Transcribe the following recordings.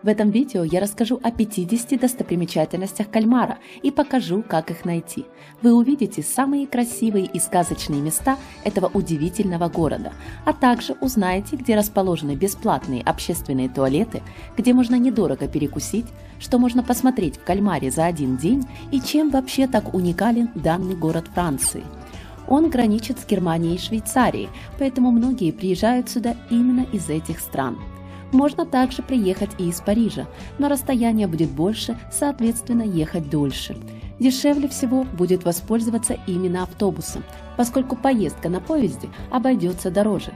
В этом видео я расскажу о 50 достопримечательностях Кальмара и покажу, как их найти. Вы увидите самые красивые и сказочные места этого удивительного города, а также узнаете, где расположены бесплатные общественные туалеты, где можно недорого перекусить, что можно посмотреть в Кальмаре за один день и чем вообще так уникален данный город Франции. Он граничит с Германией и Швейцарией, поэтому многие приезжают сюда именно из этих стран. Можно также приехать и из Парижа, но расстояние будет больше, соответственно, ехать дольше. Дешевле всего будет воспользоваться именно автобусом, поскольку поездка на поезде обойдется дороже.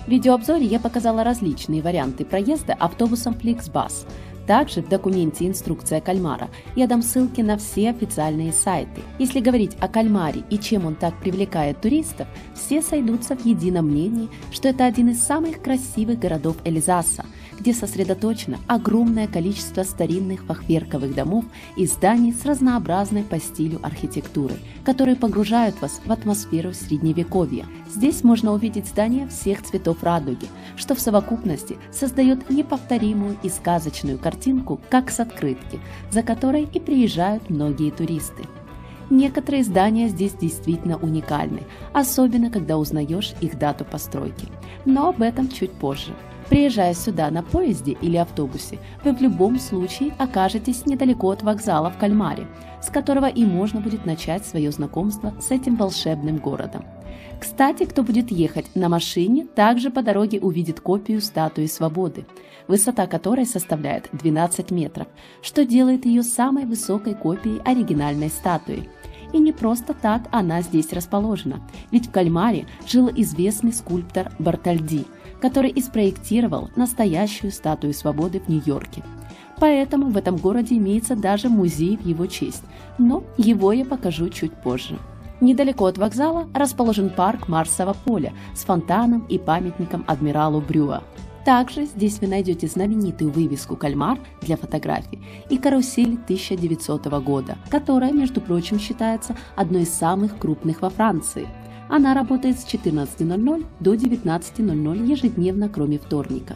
В видеообзоре я показала различные варианты проезда автобусом Flixbus. Также в документе «Инструкция Кальмара» я дам ссылки на все официальные сайты. Если говорить о Кальмаре и чем он так привлекает туристов, все сойдутся в едином мнении, что это один из самых красивых городов Эльзаса, где сосредоточено огромное количество старинных фахверковых домов и зданий с разнообразной по стилю архитектурой, которые погружают вас в атмосферу Средневековья. Здесь можно увидеть здания всех цветов радуги, что в совокупности создает неповторимую и сказочную картинку, как с открытки, за которой и приезжают многие туристы. Некоторые здания здесь действительно уникальны, особенно когда узнаешь их дату постройки. Но об этом чуть позже. Приезжая сюда на поезде или автобусе, вы в любом случае окажетесь недалеко от вокзала в Кальмаре, с которого и можно будет начать свое знакомство с этим волшебным городом. Кстати, кто будет ехать на машине, также по дороге увидит копию статуи Свободы, высота которой составляет 12 метров, что делает ее самой высокой копией оригинальной статуи. И не просто так она здесь расположена, ведь в Кальмаре жил известный скульптор Бартольди, который и спроектировал настоящую статую Свободы в Нью-Йорке. Поэтому в этом городе имеется даже музей в его честь, но его я покажу чуть позже. Недалеко от вокзала расположен парк Марсового поля с фонтаном и памятником адмиралу Брюа. Также здесь вы найдете знаменитую вывеску «Кальмар» для фотографий и карусель 1900 года, которая, между прочим, считается одной из самых крупных во Франции. Она работает с 14:00 до 19:00 ежедневно, кроме вторника.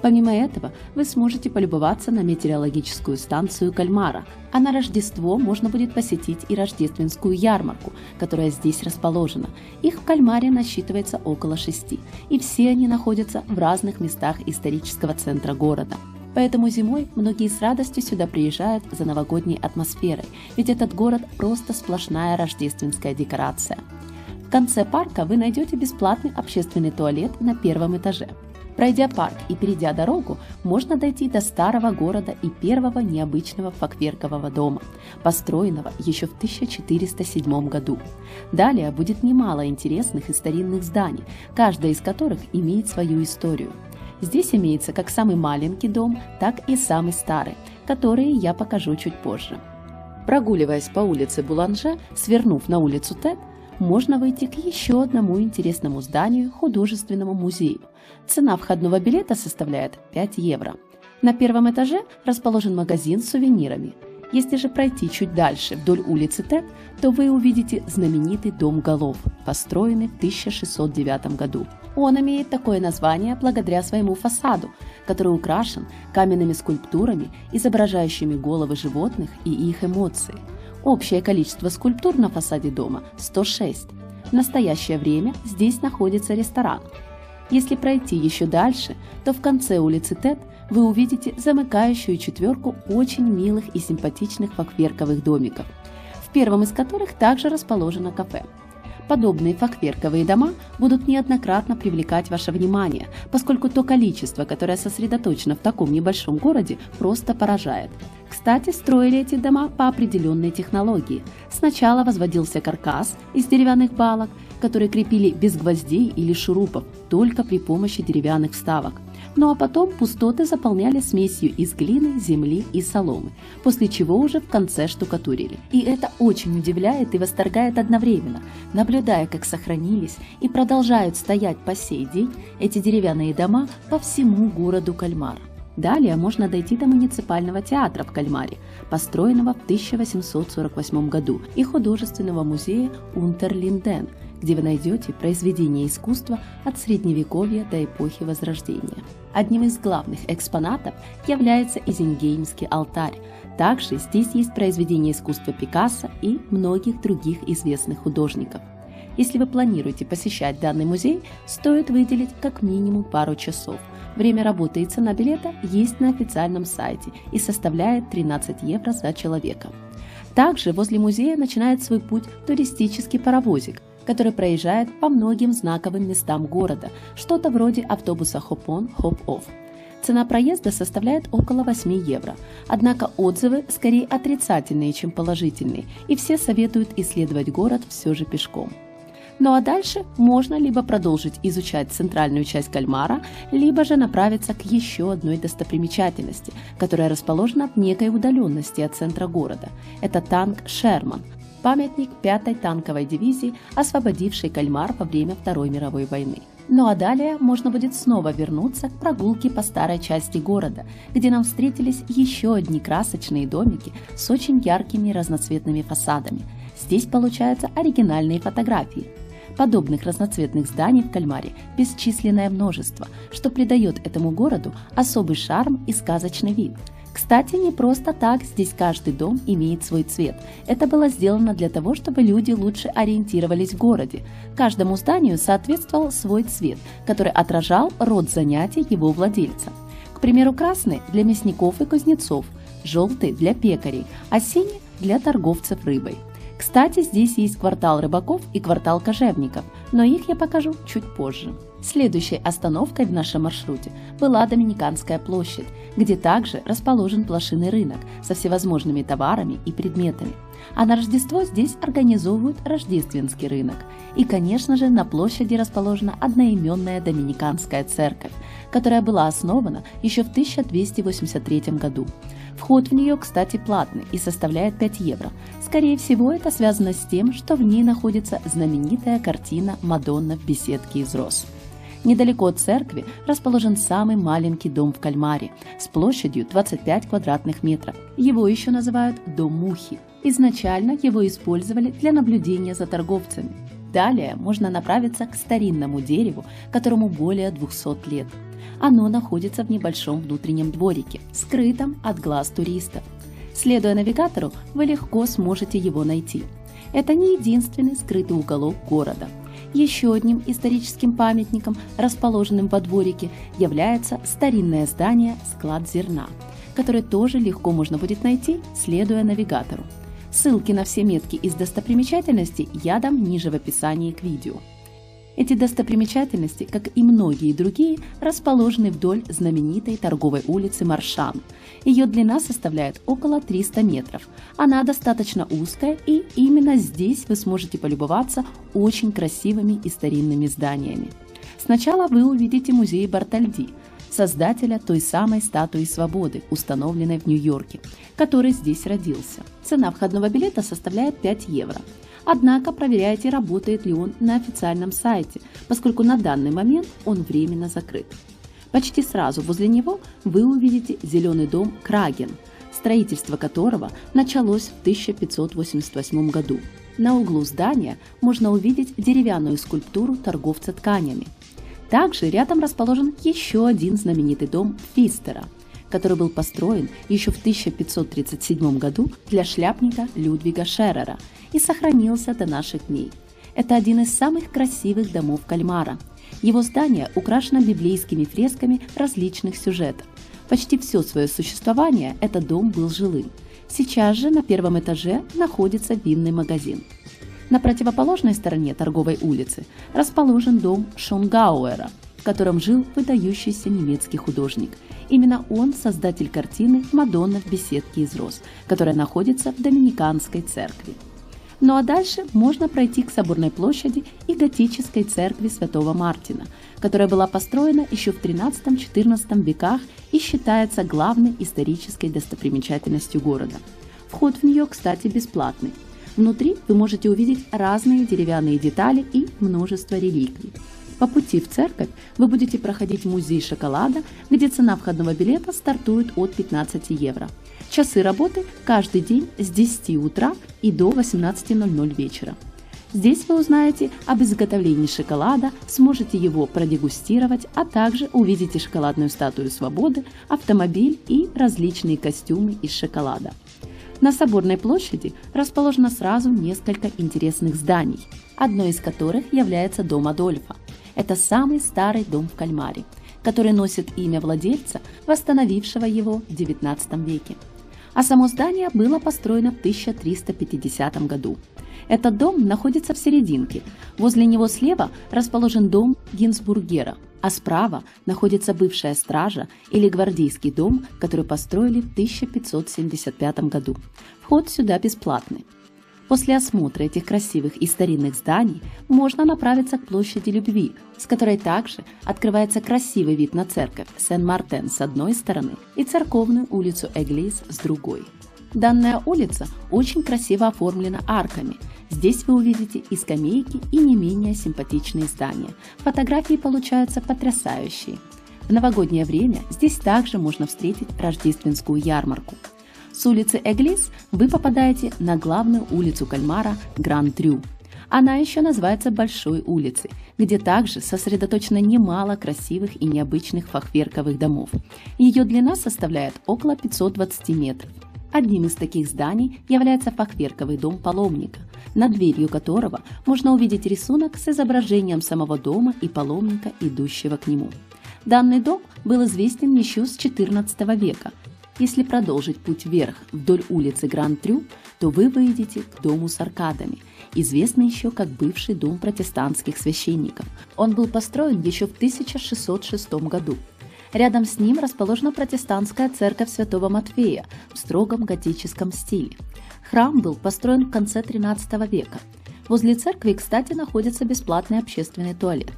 Помимо этого, вы сможете полюбоваться на метеорологическую станцию Кальмара, а на Рождество можно будет посетить и рождественскую ярмарку, которая здесь расположена. Их в Кальмаре насчитывается около 6, и все они находятся в разных местах исторического центра города. Поэтому зимой многие с радостью сюда приезжают за новогодней атмосферой, ведь этот город просто сплошная рождественская декорация. В конце парка вы найдете бесплатный общественный туалет на первом этаже. Пройдя парк и перейдя дорогу, можно дойти до старого города и первого необычного фахверкового дома, построенного еще в 1407 году. Далее будет немало интересных и старинных зданий, каждая из которых имеет свою историю. Здесь имеется как самый маленький дом, так и самый старый, которые я покажу чуть позже. Прогуливаясь по улице Буланже, свернув на улицу Тет, можно выйти к еще одному интересному зданию, художественному музею. Цена входного билета составляет 5 евро. На первом этаже расположен магазин с сувенирами. Если же пройти чуть дальше вдоль улицы Тет, то вы увидите знаменитый дом голов, построенный в 1609 году. Он имеет такое название благодаря своему фасаду, который украшен каменными скульптурами, изображающими головы животных и их эмоции. Общее количество скульптур на фасаде дома – 106. В настоящее время здесь находится ресторан. Если пройти еще дальше, то в конце улицы Тет вы увидите замыкающую четверку очень милых и симпатичных фахверковых домиков, в первом из которых также расположено кафе. Подобные фахверковые дома будут неоднократно привлекать ваше внимание, поскольку то количество, которое сосредоточено в таком небольшом городе, просто поражает. Кстати, строили эти дома по определенной технологии. Сначала возводился каркас из деревянных балок, которые крепили без гвоздей или шурупов, только при помощи деревянных вставок. Ну а потом пустоты заполняли смесью из глины, земли и соломы, после чего уже в конце штукатурили. И это очень удивляет и восторгает одновременно, наблюдая, как сохранились и продолжают стоять по сей день эти деревянные дома по всему городу Кальмар. Далее можно дойти до муниципального театра в Кальмаре, построенного в 1848 году, и художественного музея Унтерлинден, где вы найдете произведения искусства от Средневековья до эпохи Возрождения. Одним из главных экспонатов является Изенгеймский алтарь. Также здесь есть произведения искусства Пикассо и многих других известных художников. Если вы планируете посещать данный музей, стоит выделить как минимум пару часов. Время работы и цена билета есть на официальном сайте и составляет 13 евро за человека. Также возле музея начинает свой путь туристический паровозик, который проезжает по многим знаковым местам города, что-то вроде автобуса Хоп-он, Хоп-офф. Цена проезда составляет около 8 евро, однако отзывы скорее отрицательные, чем положительные, и все советуют исследовать город все же пешком. Ну а дальше можно либо продолжить изучать центральную часть Кальмара, либо же направиться к еще одной достопримечательности, которая расположена в некой удаленности от центра города. Это танк Шерман, памятник 5-й танковой дивизии, освободившей Кальмар во время Второй мировой войны. Ну а далее можно будет снова вернуться к прогулке по старой части города, где нам встретились еще одни красочные домики с очень яркими разноцветными фасадами. Здесь получаются оригинальные фотографии. Подобных разноцветных зданий в Кальмаре бесчисленное множество, что придает этому городу особый шарм и сказочный вид. Кстати, не просто так здесь каждый дом имеет свой цвет. Это было сделано для того, чтобы люди лучше ориентировались в городе. Каждому зданию соответствовал свой цвет, который отражал род занятий его владельца. К примеру, красный для мясников и кузнецов, желтый для пекарей, а синий для торговцев рыбой. Кстати, здесь есть квартал рыбаков и квартал кожевников, но их я покажу чуть позже. Следующей остановкой в нашем маршруте была Доминиканская площадь, где также расположен блошиный рынок со всевозможными товарами и предметами. А на Рождество здесь организовывают рождественский рынок. И, конечно же, на площади расположена одноименная Доминиканская церковь, которая была основана еще в 1283 году. Вход в нее, кстати, платный и составляет 5 евро. Скорее всего, это связано с тем, что в ней находится знаменитая картина «Мадонна в беседке из роз». Недалеко от церкви расположен самый маленький дом в Кальмаре с площадью 25 квадратных метров. Его еще называют «Дом Мухи». Изначально его использовали для наблюдения за торговцами. Далее можно направиться к старинному дереву, которому более 200 лет. Оно находится в небольшом внутреннем дворике, скрытом от глаз туристов. Следуя навигатору, вы легко сможете его найти. Это не единственный скрытый уголок города. Еще одним историческим памятником, расположенным во дворике, является старинное здание «Склад зерна», которое тоже легко можно будет найти, следуя навигатору. Ссылки на все метки из достопримечательностей я дам ниже в описании к видео. Эти достопримечательности, как и многие другие, расположены вдоль знаменитой торговой улицы Маршан. Ее длина составляет около 300 метров. Она достаточно узкая, и именно здесь вы сможете полюбоваться очень красивыми и старинными зданиями. Сначала вы увидите музей Бартольди, создателя той самой статуи свободы, установленной в Нью-Йорке, который здесь родился. Цена входного билета составляет 5 евро. Однако проверяйте, работает ли он на официальном сайте, поскольку на данный момент он временно закрыт. Почти сразу возле него вы увидите зеленый дом Краген, строительство которого началось в 1588 году. На углу здания можно увидеть деревянную скульптуру торговца тканями. Также рядом расположен еще один знаменитый дом Пфистера, который был построен еще в 1537 году для шляпника Людвига Шерера и сохранился до наших дней. Это один из самых красивых домов Кальмара. Его здание украшено библейскими фресками различных сюжетов. Почти все свое существование этот дом был жилым. Сейчас же на первом этаже находится винный магазин. На противоположной стороне торговой улицы расположен дом Шонгауэра, в котором жил выдающийся немецкий художник. Именно он создатель картины «Мадонна в беседке из роз», которая находится в Доминиканской церкви. Ну а дальше можно пройти к Соборной площади и готической церкви Святого Мартина, которая была построена еще в XIII-XIV веках и считается главной исторической достопримечательностью города. Вход в нее, кстати, бесплатный. Внутри вы можете увидеть разные деревянные детали и множество реликвий. По пути в церковь вы будете проходить музей шоколада, где цена входного билета стартует от 15 евро. Часы работы каждый день с 10 утра и до 18:00 вечера. Здесь вы узнаете об изготовлении шоколада, сможете его продегустировать, а также увидите шоколадную статую свободы, автомобиль и различные костюмы из шоколада. На Соборной площади расположено сразу несколько интересных зданий, одно из которых является дом Адольфа. Это самый старый дом в Кальмаре, который носит имя владельца, восстановившего его в XIX веке. А само здание было построено в 1350 году. Этот дом находится в серединке. Возле него слева расположен дом Гинзбургера, а справа находится бывшая стража или гвардейский дом, который построили в 1575 году. Вход сюда бесплатный. После осмотра этих красивых и старинных зданий можно направиться к площади Любви, с которой также открывается красивый вид на церковь Сен-Мартен с одной стороны и церковную улицу Эглис с другой. Данная улица очень красиво оформлена арками. Здесь вы увидите и скамейки, и не менее симпатичные здания. Фотографии получаются потрясающие. В новогоднее время здесь также можно встретить рождественскую ярмарку. С улицы Эглис вы попадаете на главную улицу Кальмара Гран-Трю. Она еще называется Большой улицей, где также сосредоточено немало красивых и необычных фахверковых домов. Ее длина составляет около 520 метров. Одним из таких зданий является фахверковый дом паломника, над дверью которого можно увидеть рисунок с изображением самого дома и паломника, идущего к нему. Данный дом был известен еще с XIV века. Если продолжить путь вверх вдоль улицы Гран-Трю, то вы выйдете к дому с аркадами, известный еще как бывший дом протестантских священников. Он был построен еще в 1606 году. Рядом с ним расположена протестантская церковь Святого Матфея в строгом готическом стиле. Храм был построен в конце XIII века. Возле церкви, кстати, находится бесплатный общественный туалет.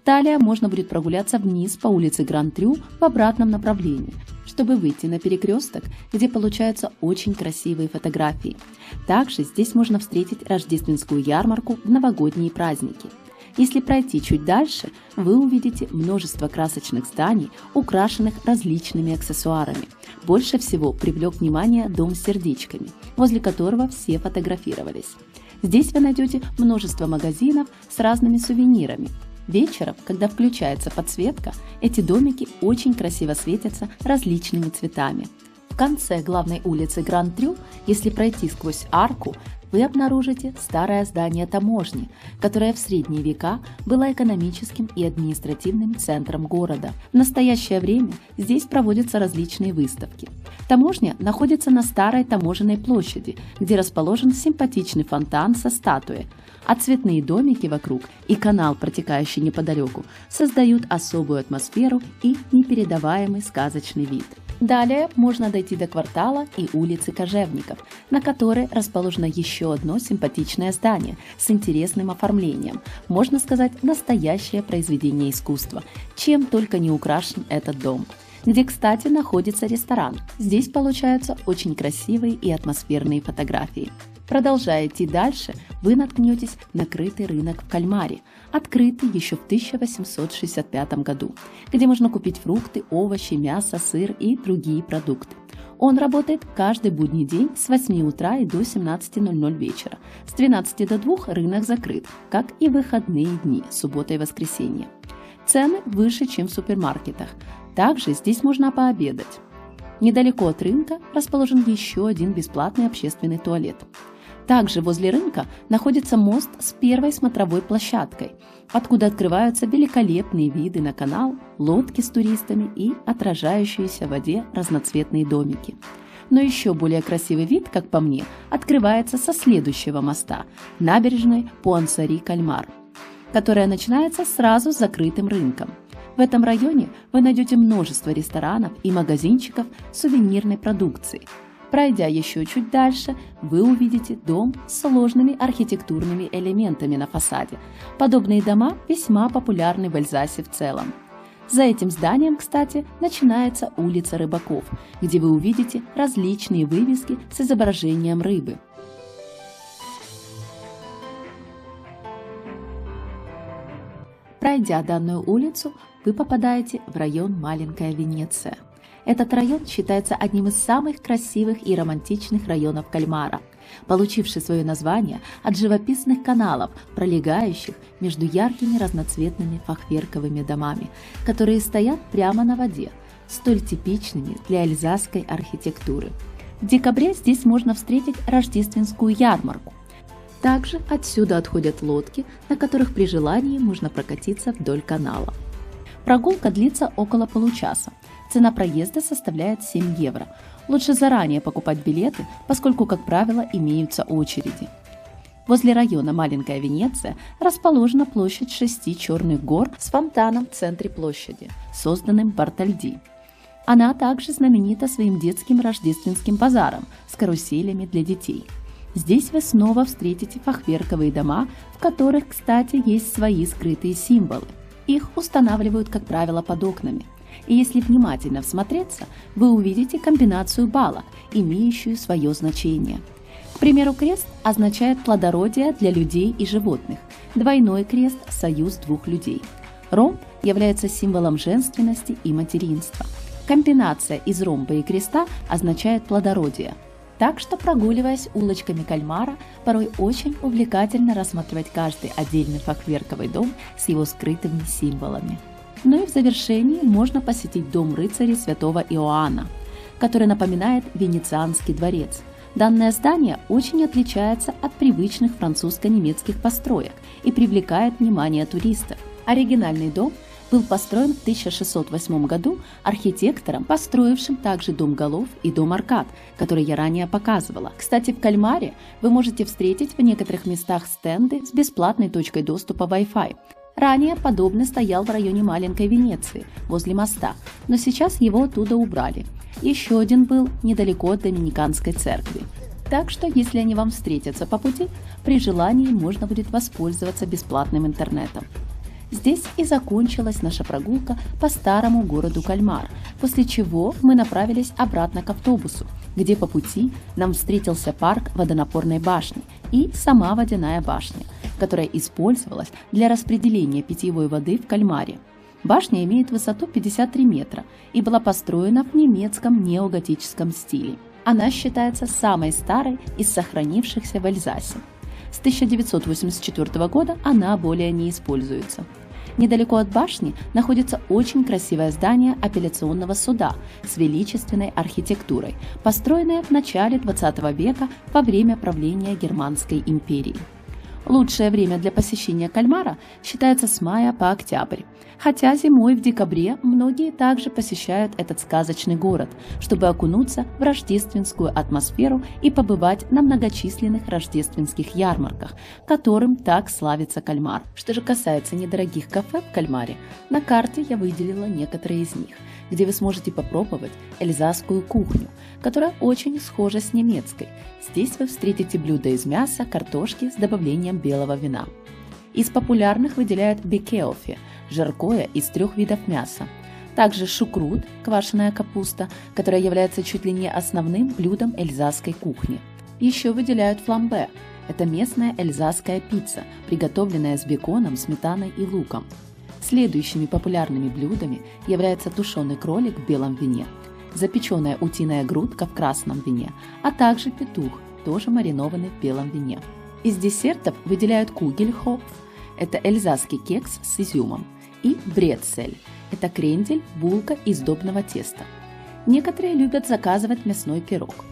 Далее можно будет прогуляться вниз по улице Гран-Трю в обратном направлении, чтобы выйти на перекресток, где получаются очень красивые фотографии. Также здесь можно встретить рождественскую ярмарку в новогодние праздники. Если пройти чуть дальше, вы увидите множество красочных зданий, украшенных различными аксессуарами. Больше всего привлек внимание дом с сердечками, возле которого все фотографировались. Здесь вы найдете множество магазинов с разными сувенирами. Вечером, когда включается подсветка, эти домики очень красиво светятся различными цветами. В конце главной улицы Гран-Трю, если пройти сквозь арку, вы обнаружите старое здание таможни, которое в средние века было экономическим и административным центром города. В настоящее время здесь проводятся различные выставки. Таможня находится на старой таможенной площади, где расположен симпатичный фонтан со статуей, а цветные домики вокруг и канал, протекающий неподалеку, создают особую атмосферу и непередаваемый сказочный вид. Далее можно дойти до квартала и улицы Кожевников, на которой расположено еще одно симпатичное здание с интересным оформлением. Можно сказать, настоящее произведение искусства, чем только не украшен этот дом. Где, кстати, находится ресторан. Здесь получаются очень красивые и атмосферные фотографии. Продолжая идти дальше, вы наткнетесь на крытый рынок в Кальмаре, открытый еще в 1865 году, где можно купить фрукты, овощи, мясо, сыр и другие продукты. Он работает каждый будний день с 8 утра и до 17:00 вечера. С 12 до 2 рынок закрыт, как и выходные дни, суббота и воскресенье. Цены выше, чем в супермаркетах. Также здесь можно пообедать. Недалеко от рынка расположен еще один бесплатный общественный туалет. Также возле рынка находится мост с первой смотровой площадкой, откуда открываются великолепные виды на канал, лодки с туристами и отражающиеся в воде разноцветные домики. Но еще более красивый вид, как по мне, открывается со следующего моста – набережной Пуансари-Кальмар, которая начинается сразу с закрытым рынком. В этом районе вы найдете множество ресторанов и магазинчиков сувенирной продукции. Пройдя еще чуть дальше, вы увидите дом с сложными архитектурными элементами на фасаде. Подобные дома весьма популярны в Эльзасе в целом. За этим зданием, кстати, начинается улица Рыбаков, где вы увидите различные вывески с изображением рыбы. Пройдя данную улицу, вы попадаете в район Маленькая Венеция. Этот район считается одним из самых красивых и романтичных районов Кальмара, получивший свое название от живописных каналов, пролегающих между яркими разноцветными фахверковыми домами, которые стоят прямо на воде, столь типичными для альзасской архитектуры. В декабре здесь можно встретить рождественскую ярмарку. Также отсюда отходят лодки, на которых при желании можно прокатиться вдоль канала. Прогулка длится около получаса. Цена проезда составляет 7 евро. Лучше заранее покупать билеты, поскольку, как правило, имеются очереди. Возле района Маленькая Венеция расположена площадь 6 черных гор с фонтаном в центре площади, созданным Бартольди. Она также знаменита своим детским рождественским базаром с каруселями для детей. Здесь вы снова встретите фахверковые дома, в которых, кстати, есть свои скрытые символы. Их устанавливают, как правило, под окнами. И если внимательно всмотреться, вы увидите комбинацию балок, имеющую свое значение. К примеру, крест означает плодородие для людей и животных, двойной крест – союз двух людей. Ромб является символом женственности и материнства. Комбинация из ромба и креста означает плодородие. Так что, прогуливаясь улочками Кальмара, порой очень увлекательно рассматривать каждый отдельный фахверковый дом с его скрытыми символами. Ну и в завершении можно посетить дом рыцарей святого Иоанна, который напоминает Венецианский дворец. Данное здание очень отличается от привычных французско-немецких построек и привлекает внимание туристов. Оригинальный дом был построен в 1608 году архитектором, построившим также дом голов и дом аркад, который я ранее показывала. Кстати, в Кальмаре вы можете встретить в некоторых местах стенды с бесплатной точкой доступа Wi-Fi. Ранее подобный стоял в районе Маленькой Венеции, возле моста, но сейчас его оттуда убрали. Еще один был недалеко от Доминиканской церкви. Так что, если они вам встретятся по пути, при желании можно будет воспользоваться бесплатным интернетом. Здесь и закончилась наша прогулка по старому городу Кальмар, после чего мы направились обратно к автобусу, где по пути нам встретился парк водонапорной башни и сама водяная башня, которая использовалась для распределения питьевой воды в Кальмаре. Башня имеет высоту 53 метра и была построена в немецком неоготическом стиле. Она считается самой старой из сохранившихся в Эльзасе. С 1984 года она более не используется. Недалеко от башни находится очень красивое здание апелляционного суда с величественной архитектурой, построенное в начале 20 века во время правления Германской империи. Лучшее время для посещения Кальмара считается с мая по октябрь, хотя зимой в декабре многие также посещают этот сказочный город, чтобы окунуться в рождественскую атмосферу и побывать на многочисленных рождественских ярмарках, которым так славится Кальмар. Что же касается недорогих кафе в Кальмаре, на карте я выделила некоторые из них, где вы сможете попробовать эльзасскую кухню, которая очень схожа с немецкой. Здесь вы встретите блюда из мяса, картошки с добавлением белого вина. Из популярных выделяют бекеофе – жаркое из 3 видов мяса. Также шукрут – квашеная капуста, которая является чуть ли не основным блюдом эльзасской кухни. Еще выделяют фламбе – это местная эльзасская пицца, приготовленная с беконом, сметаной и луком. Следующими популярными блюдами является тушеный кролик в белом вине, запеченная утиная грудка в красном вине, а также петух, тоже маринованный в белом вине. Из десертов выделяют кугельхопф – это эльзасский кекс с изюмом, и брецель – это крендель, булка из сдобного теста. Некоторые любят заказывать мясной пирог.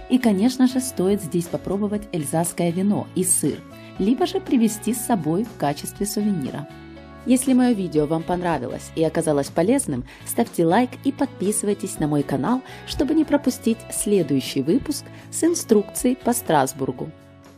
И, конечно же, стоит здесь попробовать эльзасское вино и сыр, либо же привезти с собой в качестве сувенира. Если мое видео вам понравилось и оказалось полезным, ставьте лайк и подписывайтесь на мой канал, чтобы не пропустить следующий выпуск с инструкцией по Страсбургу.